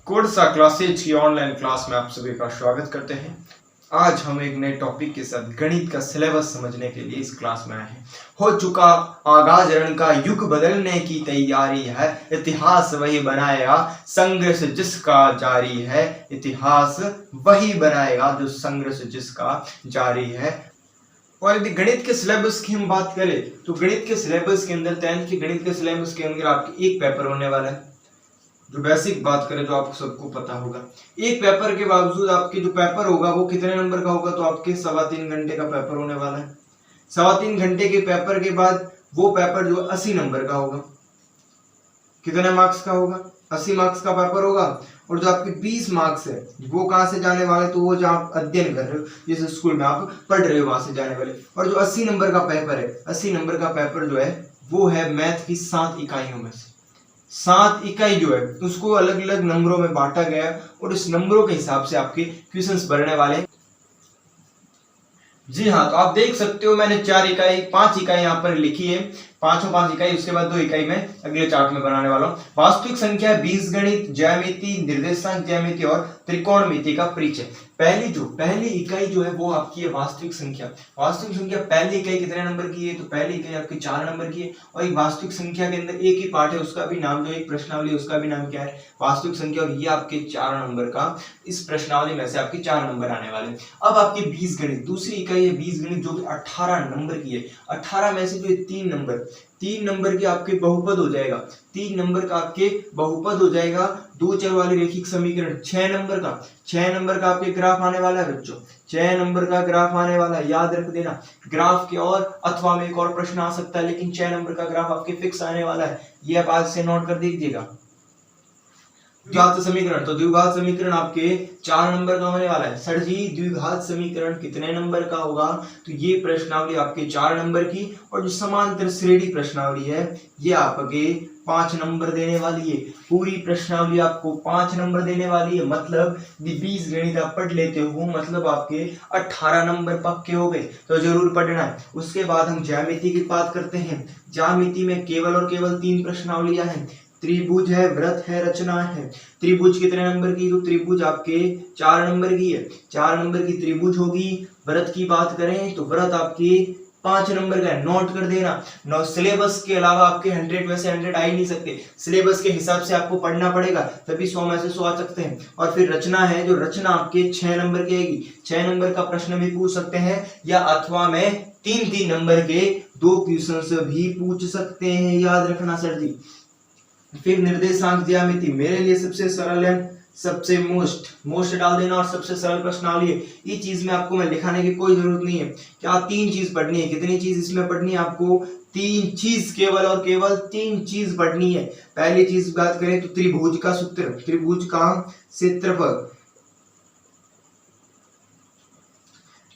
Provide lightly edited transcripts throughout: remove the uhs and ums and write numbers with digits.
कोर्सा classes की online class में आप सभी का स्वागत करते हैं। आज हम एक नए टॉपिक के साथ गणित का सिलेबस समझने के लिए इस क्लास में आए हैं। हो चुका आगाज रण का, युग बदलने की तैयारी है, इतिहास वही बनाएगा संघर्ष जिसका जारी है। इतिहास वही बनाएगा जो संघर्ष जिसका जारी है। और यदि गणित के सिलेबस की हम बात करें तो गणित के सिलेबस के अंदर 10th के गणित के सिलेबस के अंदर आपकी एक पेपर होने वाला है। जो बेसिक बात करें तो आपको सबको पता होगा, एक पेपर के बावजूद आपके जो पेपर होगा वो कितने नंबर का होगा, तो आपके 3.25 घंटे का पेपर होने वाला है। 3.25 घंटे के पेपर के बाद वो पेपर जो 80 नंबर का होगा। कितने मार्क्स का होगा? 80 मार्क्स का पेपर होगा। और जो आपके 20 मार्क्स है वो कहाँ से जाने वाले, तो वो जहाँ आप अध्ययन कर रहे हो, जिस स्कूल में आप पढ़ रहे हो वहां से जाने वाले। और जो 80 नंबर का पेपर है, 80 नंबर का पेपर जो है वो है मैथ की 7 इकाइयों में से 7 इकाई जो है उसको अलग अलग नंबरों में बांटा गया और इस नंबरों के हिसाब से आपके क्वेश्चंस बनने वाले हैं। जी हाँ, तो आप देख सकते हो मैंने 5 इकाई यहाँ पर लिखी है, 5 इकाई, उसके बाद 2 इकाई मैं अगले चार्ट में बनाने वाला हूँ। वास्तविक संख्या, बीजगणित, ज्यामिति, निर्देशांक ज्यामिति और त्रिकोणमिति का परिचय। पहली इकाई जो है वो आपकी है वास्तविक संख्या। वास्तविक संख्या पहली इकाई कितने नंबर की है, तो पहली इकाई आपकी 4 नंबर की है। और एक वास्तविक संख्या के अंदर एक ही पार्ट है, उसका भी नाम जो एक प्रश्नावली, उसका भी नाम क्या है, वास्तविक संख्या। और ये आपके 4 नंबर का, इस प्रश्नावली में से आपके 4 नंबर आने वाले। अब आपके बीजगणित, दूसरी इकाई है बीजगणित जो कि 18 नंबर की है। 18 में से जो 3 नंबर के आपके बहुपद हो जाएगा, 3 नंबर का आपके बहुपद हो जाएगा। 2 चर वाले रैखिक समीकरण 6 नंबर का आपके ग्राफ आने वाला है बच्चों, 6 नंबर का ग्राफ आने वाला है, याद रख देना। ग्राफ के और अथवा में एक और प्रश्न आ सकता है, लेकिन 6 नंबर का ग्राफ आपके फिक्स आने वाला है, ये आप आज से नोट कर दीजिएगा। द्विघात समीकरण, तो द्विघात समीकरण आपके 4 नंबर का होने वाला है। सर जी द्विघात समीकरण कितने नंबर का होगा, तो ये प्रश्नावली आपके 4 नंबर की। और जो समांतर श्रेणी प्रश्नावली है ये आपके 5 नंबर देने वाली है। पूरी प्रश्नावली आपको 5 नंबर देने वाली है। मतलब बीजगणित आप पढ़ लेते हो, मतलब आपके 18 नंबर पक्के हो गए, तो जरूर पढ़ना है। उसके बाद हम ज्यामिति की बात करते हैं। ज्यामिति में केवल और केवल 3 प्रश्नावलियां हैं, त्रिभुज है, वृत्त है, रचना है। त्रिभुज कितने नंबर की, तो त्रिभुज आपके 4 नंबर की है, 4 नंबर की त्रिभुज होगी। वृत्त की बात करें तो वृत्त आपके 5 नंबर का है, नोट कर देना। सिलेबस के अलावा आपके 100 में से 100 आ ही नहीं सकते, सिलेबस के हिसाब से आपको पढ़ना पड़ेगा, तभी 100 में से 100 आ सकते हैं। और फिर रचना है, जो रचना आपके 6 नंबर की आएगी, 6 नंबर का प्रश्न भी पूछ सकते हैं, या अथवा में 3 नंबर के 2 क्वेश्चन भी पूछ सकते हैं, याद रखना सर जी। फिर निर्देशांक ज्यामिति मेरे लिए सबसे सरल है, सबसे मोस्ट डाल देना और सबसे सरल प्रश्नावली है। ये चीज में आपको मैं लिखाने की कोई जरूरत नहीं है। क्या 3 चीज पढ़नी है, कितनी चीज इसमें पढ़नी है आपको, 3 चीज, केवल और केवल 3 चीज पढ़नी है। पहली चीज बात करें तो त्रिभुज का सूत्र, त्रिभुज का क्षेत्रफल।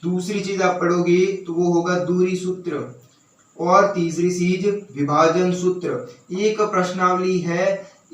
दूसरी चीज आप पढ़ोगे तो वो होगा दूरी सूत्र। और तीसरी चीज विभाजन सूत्र। एक प्रश्नावली है,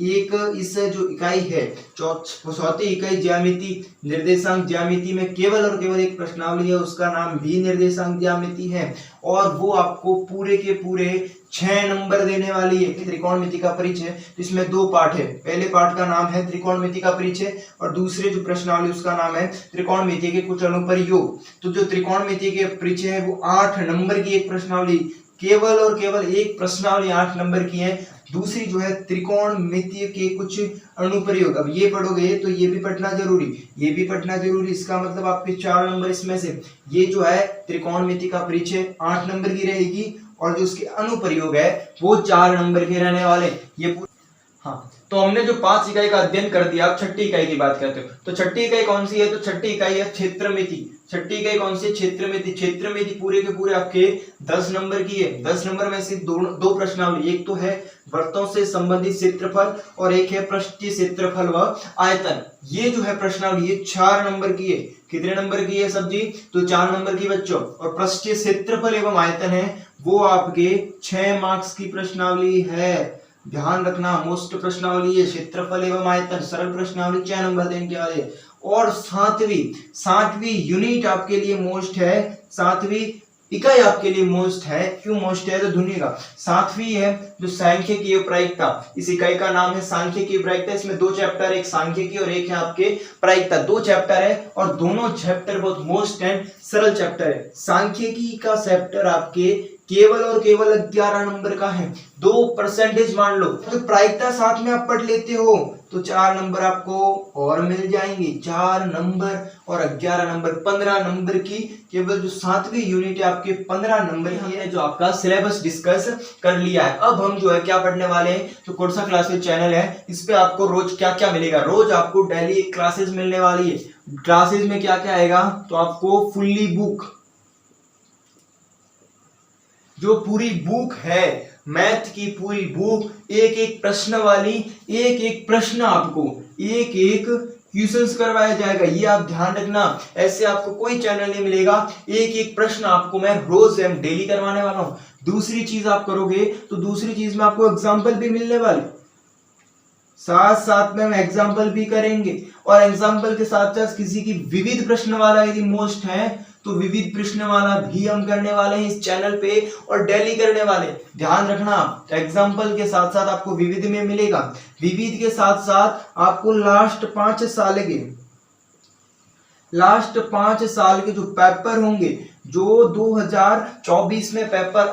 एक इस जो इकाई है चौथी इकाई ज्यामिति, निर्देशांक ज्यामिति में केवल और केवल एक प्रश्नावली है, उसका नाम भी निर्देशांक ज्यामिति है। और वो आपको पूरे के पूरे 6 नंबर देने वाली है। त्रिकोणमिति का परिचय, इसमें 2 पार्ट है। पहले पार्ट का नाम है त्रिकोणमिति का परिचय और दूसरे जो प्रश्नावली उसका नाम है त्रिकोणमिति के कुछ अनुप्रयोग। तो जो त्रिकोणमिति के परिचय है वो 8 नंबर की एक प्रश्नावली, केवल और केवल एक प्रश्नावली 8 नंबर की है। दूसरी जो है त्रिकोणमिति के कुछ अनुप्रयोग, अब ये पढ़ोगे तो ये भी पढ़ना जरूरी, ये भी पढ़ना जरूरी। इसका मतलब आपके 4 नंबर इसमें से ये जो है त्रिकोणमिति का परिचय 8 नंबर की रहेगी और जो उसके अनुप्रयोग है वो 4 नंबर के रहने वाले। ये हाँ, तो हमने जो 5 इकाई का अध्ययन कर दिया, अब 6ठी इकाई की बात करते हो। तो 6ठी इकाई कौन सी है, तो 6ठी इकाई है क्षेत्रमिति। 6ठी इकाई कौन सी है, क्षेत्रमिति। क्षेत्रमिति पूरे के पूरे आपके 10 नंबर की है। 10 नंबर में से दो प्रश्नावली, एक तो है वृत्तों से संबंधित क्षेत्रफल और एक है पृष्ठीय क्षेत्रफल व आयतन। ये जो है प्रश्नावली ये 4 नंबर की है। कितने नंबर की है सब्जी, तो 4 नंबर की बच्चों। और पृष्ठीय क्षेत्रफल एवं आयतन है वो आपके 6 मार्क्स की प्रश्नावली है, ध्यान रखना। मोस्ट प्रश्नावली है क्षेत्रफल एवं आयतन, सरल प्रश्नावली 6 नंबर देने वाले। और 7वीं यूनिट आपके लिए मोस्ट है, 7वीं इकाई आपके लिए मोस्ट है। क्यों मोस्ट है? तो ढूंढिएगा। 7वीं है जो सांख्यिकी और प्रायिकता, इस इकाई का नाम है सांख्यिकी और प्रायिकता। इसमें 2 चैप्टर, एक सांख्यिकी और एक है आपके प्रायिकता। 2 चैप्टर है और दोनों चैप्टर बहुत मोस्ट एंड सरल चैप्टर है। सांख्यिकी का चैप्टर आपके केवल और केवल 11 नंबर का है, 2% मान लो। तो प्रायिकता साथ में आप पढ़ लेते हो तो 4 नंबर आपको और मिल जाएंगे। 4 नंबर और 11 नंबर, 15 नंबर की केवल जो 7वीं यूनिट है आपके 15 नंबर ही है, जो आपका सिलेबस डिस्कस कर लिया है। अब हम जो है क्या पढ़ने वाले हैं, जो कोर्सा क्लासेस चैनल है, इस पे आपको रोज क्या क्या मिलेगा। रोज आपको डेली एक क्लासेस मिलने वाली है। क्लासेस में क्या क्या आएगा, तो आपको फुल्ली बुक, जो पूरी बुक है मैथ की पूरी बुक, एक एक प्रश्न वाली, एक एक प्रश्न आपको एक एक क्वेश्चंस करवाया जाएगा। ये आप ध्यान रखना, ऐसे आपको कोई चैनल नहीं मिलेगा। एक एक प्रश्न आपको मैं रोज डेली करवाने वाला हूं। दूसरी चीज आप करोगे तो दूसरी चीज में आपको एग्जाम्पल भी मिलने वाले, साथ साथ में हम एग्जाम्पल भी करेंगे। और एग्जाम्पल के साथ साथ किसी की विविध प्रश्न वाला यदि मोस्ट है तो विविध प्रश्न वाला भी हम करने वाले हैं इस चैनल पे और डेली करने वाले। ध्यान रखना, एग्जाम्पल के साथ साथ आपको विविध में मिलेगा। विविध के साथ साथ आपको लास्ट 5 साल के जो पेपर होंगे, जो 2024 में पेपर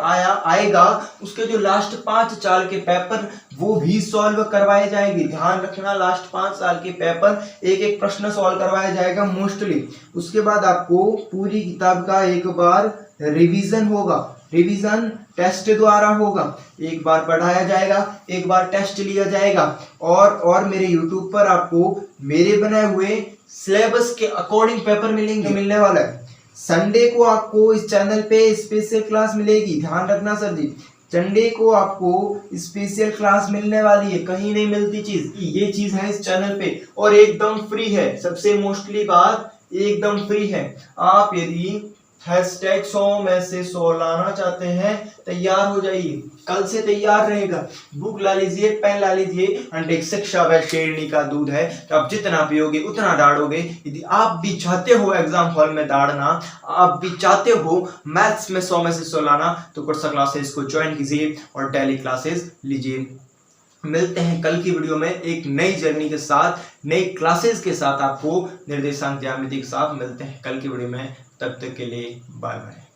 आएगा, उसके जो लास्ट 5 साल के पेपर वो भी सॉल्व करवाए जाएंगे। ध्यान रखना, लास्ट 5 साल के पेपर एक एक प्रश्न सॉल्व करवाया जाएगा मोस्टली। उसके बाद आपको पूरी किताब का एक बार रिवीजन होगा, रिवीजन टेस्ट द्वारा होगा। एक बार पढ़ाया जाएगा, एक बार टेस्ट लिया जाएगा। और मेरे YouTube पर आपको मेरे बनाए हुए सिलेबस के अकॉर्डिंग पेपर मिलने वाला है। संडे को आपको इस चैनल पे स्पेशल क्लास मिलेगी। ध्यान रखना सर जी, संडे को आपको स्पेशल क्लास मिलने वाली है, कहीं नहीं मिलती चीज। ये चीज है इस चैनल पे और एकदम फ्री है। सबसे मोस्टली बात, एकदम फ्री है। आप यदि #100 में से 100 लाना चाहते हैं, तैयार हो जाइए, कल से तैयार रहेगा। बुक ला लीजिए, पेन ला लीजिए। अंडे शिक्षा व शेरनी का दूध है, तो आप जितना पियोगे उतना दाढ़ोगे। यदि आप भी चाहते हो एग्जाम हॉल में दाढ़ना, आप भी चाहते हो मैथ्स में 100 में से 100 लाना, तो कोर्सा क्लासेस को ज्वाइन कीजिए और डेली क्लासेस लीजिए। मिलते हैं कल की वीडियो में एक नई जर्नी के साथ, नई क्लासेस के साथ। आपको निर्देशांक ज्यामिति के साथ मिलते हैं कल की वीडियो में। तब तक के लिए बाय बाय।